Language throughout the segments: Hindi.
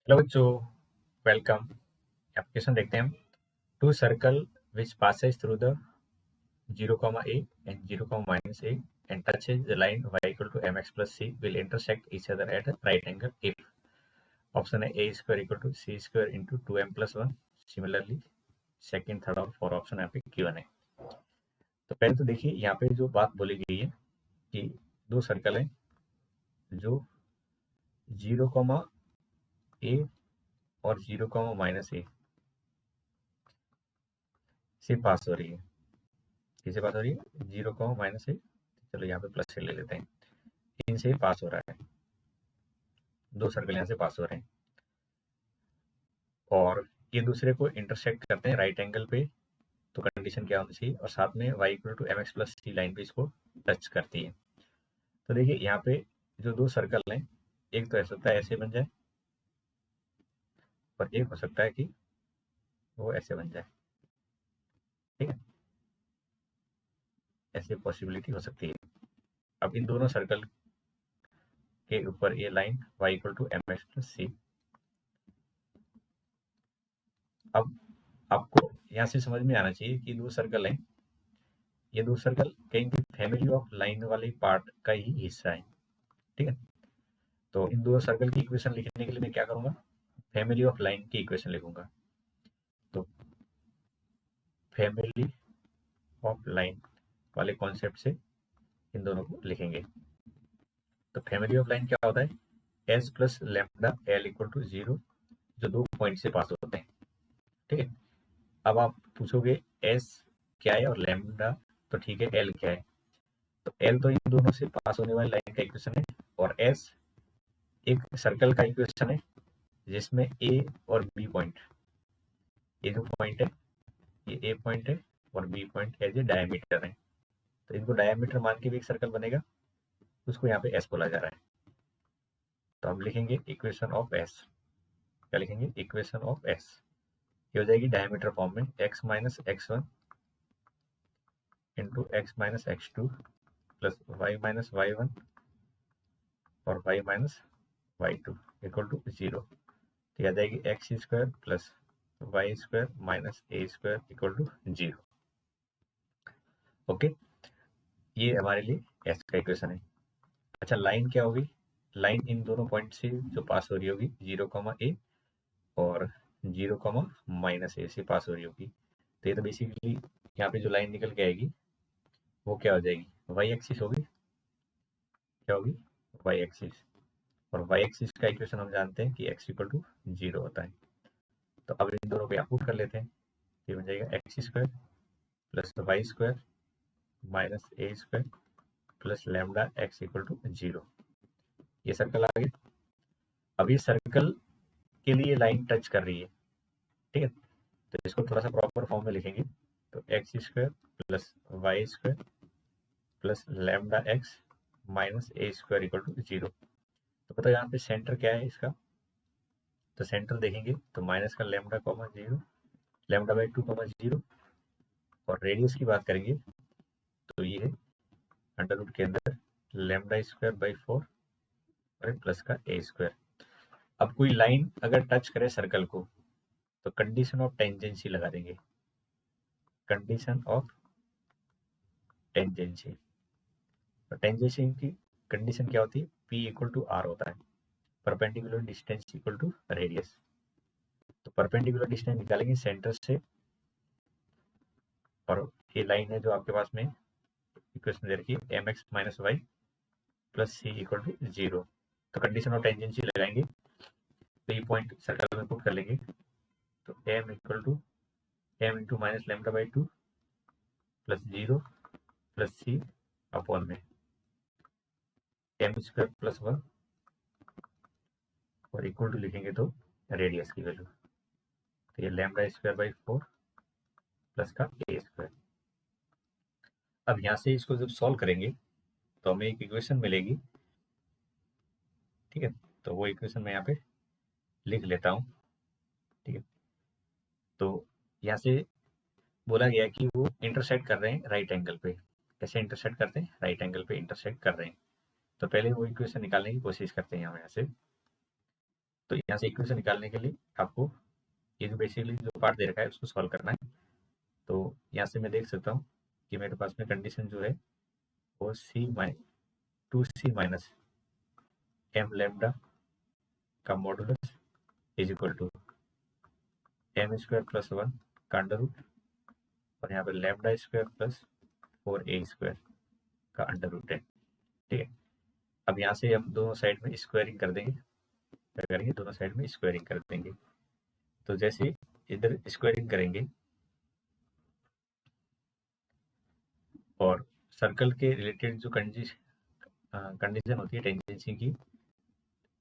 हेलो बच्चों, वेलकम। एप्लीकेशन देखते हैं हम। Two circle which passes through the 0 comma a and 0 comma minus a and touches the line y equal to mx plus c will intersect each other at a right angle if option है a square equal to c square into 2m plus 1। Similarly second, third और फोर्थ ऑप्शन यहाँ पे गिवन है। तो पहले तो देखिए यहाँ पे जो बात बोली गई है कि दो सर्कल है जो 0 कॉमा a और 0 कॉमा माइनस a से पास हो रही है। किससे पास हो रही है? 0 कॉमा माइनस a। चलो यहाँ पे प्लस से ले लेते हैं। इनसे पास हो रहा है, दो सर्कल यहाँ से पास हो रहे हैं और ये दूसरे को इंटरसेक्ट करते हैं राइट एंगल पे। तो कंडीशन क्या होनी चाहिए? और साथ में y equal to M X plus C line पे इसको टच करती है। तो देखिए यहाँ पे जो दो सर्कल हैं, एक तो ऐसा सकता है ऐसे बन जाए और एक हो सकता है कि वो ऐसे बन जाए। ठीक है, ऐसी पॉसिबिलिटी हो सकती है। अब इन दोनों सर्कल के ऊपर ये line y equal to M X plus C. अब आपको यहाँ से समझ में आना चाहिए कि दो सर्कल हैं, ये दो सर्कल कहीं भी फैमिली ऑफ लाइन वाले पार्ट का ही हिस्सा है। ठीक है, तो इन दो सर्कल की इक्वेशन लिखने के लिए मैं क्या करूंगा? फैमिली ऑफ लाइन की इक्वेशन लिखूंगा। तो फैमिली ऑफ लाइन वाले कॉन्सेप्ट से इन दोनों को लिखेंगे। तो फैमिली ऑफ लाइन क्या होता है? S plus lambda L equal to zero, जो दो पॉइंट से पास होते हैं। ठीक है, अब आप पूछोगे एस क्या है और लेमडा तो ठीक है, एल क्या है? तो एल तो इन दोनों से पास होने वाली लाइन का इक्वेशन है और एस एक सर्कल का इक्वेशन है जिसमें ए और बी पॉइंट, ये जो पॉइंट है ये ए पॉइंट है और B point as a diameter है। तो इनको डायमीटर मान के भी एक सर्कल बनेगा, उसको यहाँ पे एस बोला जा रहा है। तो हम लिखेंगे इक्वेशन ऑफ एस। क्या लिखेंगे? Equation of S. ये हो जाएगी डायमीटर फॉर्म में X minus X one into X minus X two plus Y minus Y one और Y minus Y two equal to zero. तो आ जाएगी X square plus Y square minus A square equal to zero. Okay, ये हमारे लिए एस का इक्वेशन है। अच्छा, लाइन क्या होगी? लाइन इन दोनों पॉइंट से जो पास हो रही होगी 0 कॉमा ए और 0 कॉमा माइनस ए से पास हो रही होगी। तो ये तो बेसिकली यहाँ पे जो लाइन निकल के आएगी वो क्या हो जाएगी? वाई एक्सिस होगी। क्या होगी? Y axis. और वाई एक्सिस का इक्वेशन हम जानते हैं कि एक्स इक्वल टू जीरो होता है। तो अब इन दोनों को यहाँ पुट कर लेते हैं। ये बन जाएगा X square plus Y square minus A square plus lambda X equal to zero. ये सर्कल आ गया। अब ये सर्कल के लिए लाइन टच कर रही है। ठीक है, तो इसको थोड़ा सा प्रॉपर फॉर्म में लिखेंगे। तो X square plus Y square plus lambda X minus A square equal to zero. तो पता है यहाँ पे सेंटर क्या है इसका? तो सेंटर देखेंगे तो माइनस का lambda comma zero, lambda by two comma zero. और रेडियस की बात करेंगे तो ये है अंडर रूट के अंदर लैम्डा स्क्वायर बाई फोर और प्लस का ए स्क्वायर। अब कोई लाइन अगर टच करे सर्कल को तो कंडीशन ऑफ टेंजेंसी लगा देंगे। Condition of tangency. तो टेंजेंसी की कंडीशन क्या होती है? P इक्वल टू आर होता है, perpendicular distance equal to radius. तो परपेंडिकुलर डिस्टेंस निकालेंगे सेंटर से और ये लाइन है जो आपके पास में इक्वेशन दे रखी है M X minus Y plus C equal to zero. तो कंडीशन ऑफ टेंजेंसी लगाएंगे तो ये पॉइंट सर्कल में पुट कर लेंगे। तो M equal to M into minus lambda by two plus zero plus C upon में एम स्क्वायर प्लस वन और इक्वल टू लिखेंगे तो रेडियस की वैल्यू। तो ये lambda square by four plus का ए स्क्वायर। अब यहाँ से इसको जब सॉल्व करेंगे तो हमें एक इक्वेशन मिलेगी। ठीक है, तो वो इक्वेशन मैं यहाँ पे लिख लेता हूँ। ठीक है, तो यहाँ से बोला गया कि वो इंटरसेक्ट कर रहे हैं राइट एंगल पे। कैसे इंटरसेक्ट करते हैं? राइट एंगल पे इंटरसेक्ट कर रहे हैं। तो पहले वो इक्वेशन निकालने की कोशिश करते हैं हम यहाँ से। तो यहाँ से इक्वेशन निकालने के लिए आपको ये जो बेसिकली जो पार्ट दे रखा है उसको सॉल्व करना है। तो यहाँ से मैं देख सकता हूँ कि मेरे पास में कंडीशन जो है वो two C minus M lambda का modulus is equal to M square plus 1 का अंडर रूट और यहाँ पे lambda square plus 4a square का अंडर रूट है। ठीक है, अब यहाँ से हम दोनों साइड में स्क्वायरिंग कर देंगे। क्या करेंगे, दोनों साइड में स्क्वायरिंग कर देंगे। तो जैसे इधर स्क्वायरिंग करेंगे और सर्कल के रिलेटेड जो कंडीशन होती है टेंजेंसी की,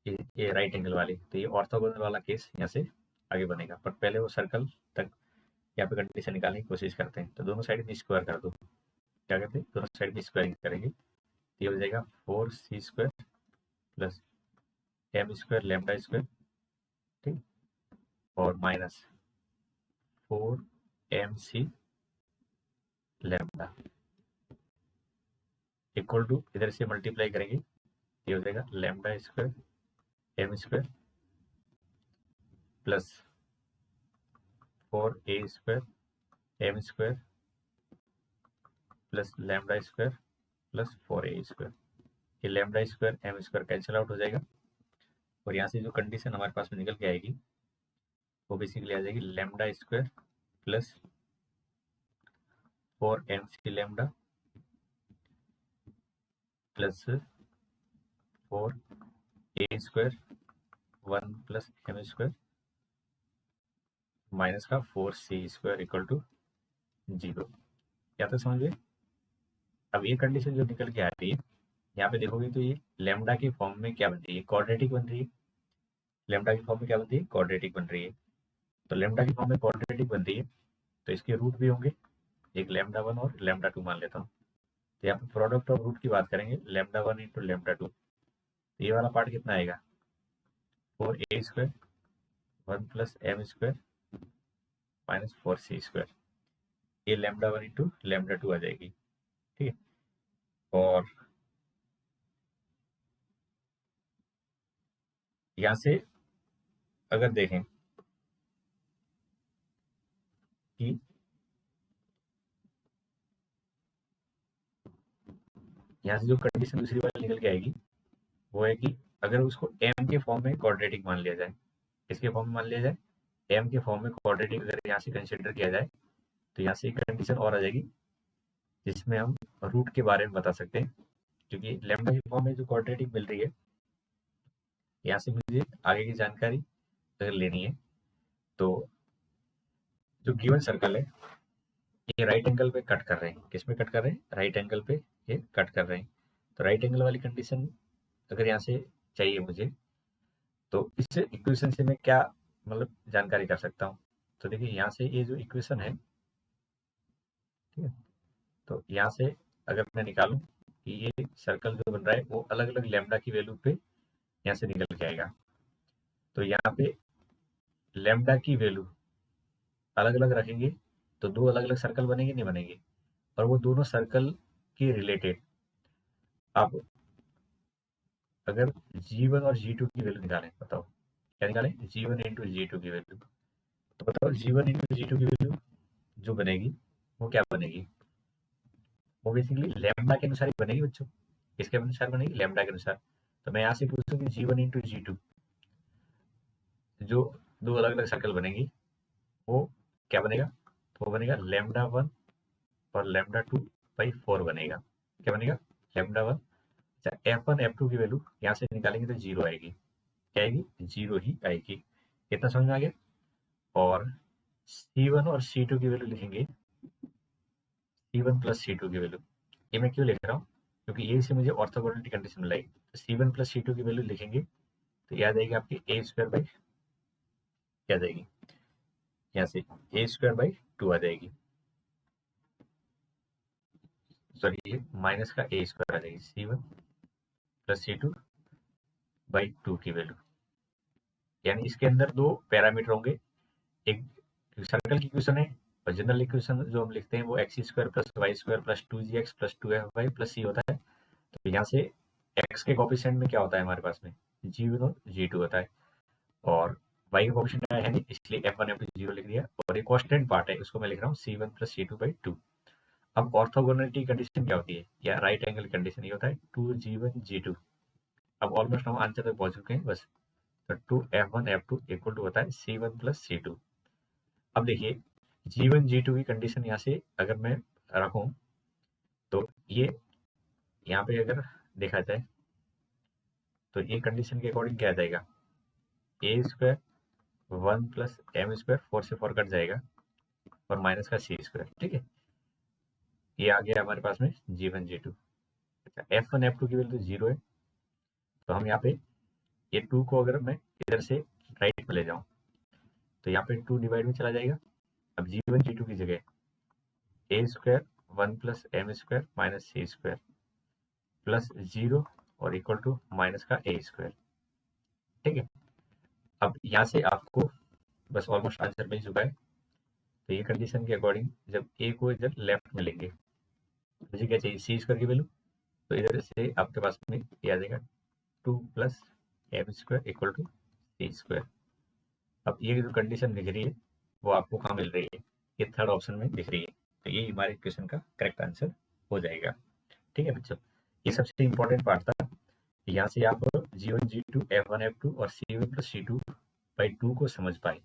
ये राइट एंगल वाली, तो ये ऑर्थोगोनल वाला केस यहाँ से आगे बनेगा। पर पहले वो सर्कल तक यहाँ पे कंडीशन निकालने की कोशिश करते हैं। तो दोनों साइड में स्क्वायर कर दो। क्या करते हैं, दोनों साइड में स्क्वायरिंग करेंगे तो ये हो जाएगा 4c square plus M square lambda square, ठीक, और minus 4mc lambda equal to, इधर से मल्टीप्लाई करेंगे ये हो जाएगा lambda square M square plus 4a square M square plus lambda square plus 4a square. ये lambda square M square cancel out हो जाएगा और यहाँ से जो कंडीशन हमारे पास में निकल के आएगी वो बेसिकली आ जाएगी lambda square plus 4mc lambda plus 4a square 1 plus M square minus का 4c स्क्वायर इक्वल टू 0। क्या तो समझ गए। अब ये कंडीशन जो निकल के आ रही है यहाँ पे देखोगे तो ये लेमडा की फॉर्म में क्या बन रही है, क्वाड्रेटिक बन रही है। लेमडा की फॉर्म में क्या बन रही है, क्वाड्रेटिक बन रही है। तो लेमडा की फॉर्म में क्वाड्रेटिक बन रही है तो इसके रूट भी होंगे, एक लेमडा 1 और लेमडा 2 मान लेता हूँ। तो यहाँ पे प्रोडक्ट ऑफ रूट की बात करेंगे, लेमडा 1 इंटू लेमडा 2, तो ये वाला पार्ट कितना आएगा, 4a square 1 plus M square minus 4c square. ये लेमडा 1 इंटू लेमडा 2 आ जाएगी। ठीक है, और यहाँ से अगर देखें कि यहाँ से जो कंडीशन दूसरी वाली निकल के आएगी वो है कि अगर उसको एम के फॉर्म में क्वाड्रेटिक मान लिया जाए, इसके फॉर्म में मान लिया जाए, एम के फॉर्म में क्वाड्रेटिक अगर यहाँ से कंसिडर किया जाए तो यहाँ से एक कंडीशन और आ जाएगी जिसमें हम रूट के बारे में बता सकते हैं। क्योंकि लेमडा की फॉर्म में जो क्वाड्रेटिक मिल रही है, यहाँ से मुझे आगे की जानकारी अगर लेनी है तो जो गिवन सर्कल है ये राइट एंगल पे कट कर रहे हैं। किस में कट कर रहे हैं, राइट एंगल पे ये कट कर रहे हैं। तो राइट एंगल वाली कंडीशन अगर यहाँ से चाहिए मुझे तो इस इक्वेशन से मैं क्या मतलब जानकारी कर सकता हूँ। तो देखिए यहाँ से ये जो इक्वेशन है, ठीक है, तो यहाँ से अगर मैं निकालूं कि ये सर्कल जो बन रहा है वो अलग अलग लेमडा की वैल्यू पे यहाँ से निकल के आएगा। तो यहाँ पे लेमडा की वैल्यू अलग अलग रखेंगे तो दो अलग अलग सर्कल बनेंगे, नहीं बनेंगे। और वो दोनों सर्कल के रिलेटेड आप अगर G1 और G2 की वैल्यू निकालें, बताओ क्या निकालें, G1 इंटू G2 की वैल्यू। तो बताओ G1 इंटू G2 की वैल्यू जो बनेगी वो क्या बनेगी, वो बेसिकली लेमडा के अनुसार ही बनेगी बच्चों। किसके अनुसार बनेगी, लेमडा के अनुसार। तो मैं यहाँ से पूछूं कि G1 इंटू G2 जो दो अलग अलग सर्कल बनेंगी वो क्या बनेगा, तो वो बनेगा लेमडा 1 और लेमडा 2 बाई 4 बनेगा। क्या बनेगा, लेमडा 1। अच्छा, F1 F2 की वैल्यू यहाँ से निकालेंगे तो 0 आएगी। क्या आएगी, 0 ही आएगी। इतना समझ में आ गया। और C1 और C2 की वैल्यू लिखेंगे, C1 प्लस C2 की वैल्यू। ये मैं क्यों लिख रहा हूँ, क्योंकि ये से मुझे ऑर्थोगोनलिटी कंडीशन मिलाई। तो C1 प्लस C2 की वैल्यू लिखेंगे तो याद आएगी आपकी a स्क्वायर बाई, क्या आ जाएगी, यहाँ से a स्क्वायर बाई 2 आ जाएगी। सॉरी, ये माइनस का a स्क्वायर आ जाएगी, C1 प्लस C2 बाई 2 की वैल्यू। यानी इसके अंदर दो पैरामीटर होंगे, एक सर्कल की इक्वेशन है और जनरल इक्वेशन जो हम लिखते हैं वो X square plus Y square plus 2gx plus 2fy plus c होता है। तो यहाँ से x के कोएफिशिएंट में क्या होता है हमारे पास में, G1 और G2 होता है। और y का कोफिशिएंट है नहीं, इसलिए f1 f2 0 लिख दिया। और ये कांस्टेंट पार्ट है, उसको मैं लिख रहा हूँ c1 प्लस c2/2। अब ऑर्थोगोनलिटी कंडीशन क्या होती है या राइट एंगल कंडीशन, ये होता है 2g1 g2। अब ऑलमोस्ट हम आंसर पे पहुंच चुके हैं बस। तो 2f1 f2 इक्वल टू होता है c1 प्लस c2। अब देखिए g1 g2 की कंडीशन यहाँ से अगर मैं रखूं तो ये यहाँ पे अगर देखा जाए तो ये कंडीशन के अकॉर्डिंग क्या आ जाएगा, ए स्क्वायर 1 प्लस एम स्क्वायर, 4 से 4 कट जाएगा और माइनस का सी स्क्वायर। ठीक है, ये आ गया हमारे पास में g1 g2। अच्छा, f1 f2 की वैल्यू तो 0 है, तो हम यहाँ पे ये 2 को अगर मैं इधर से राइट में ले जाऊं तो यहाँ पे 2 डिवाइड में चला जाएगा। अब g1 g2 की जगह A square 1 plus M square minus C square plus 0 और इक्वल टू माइनस का ए स्क्वायर। ठीक है, अब यहाँ से आपको बस ऑलमोस्ट आंसर मिल चुका है। तो ये कंडीशन के अकॉर्डिंग जब ए को इधर लेफ्ट में लेंगे, मुझे क्या चाहिए, सी स्क्वायर की वैल्यू, तो इधर से आपके पास में ये आ जाएगा 2 plus M square equal to C square. अब ये जो कंडीशन दिख रही है वो आपको कहाँ मिल रही है, ये थर्ड ऑप्शन में दिख रही है। तो ये हमारे क्वेश्चन का करेक्ट आंसर हो जाएगा। ठीक है बच्चों, ये सबसे इंपॉर्टेंट पार्ट था। यहाँ से आप g1 g2 f1 f2 और c1 प्लस c2/2 को समझ पाए।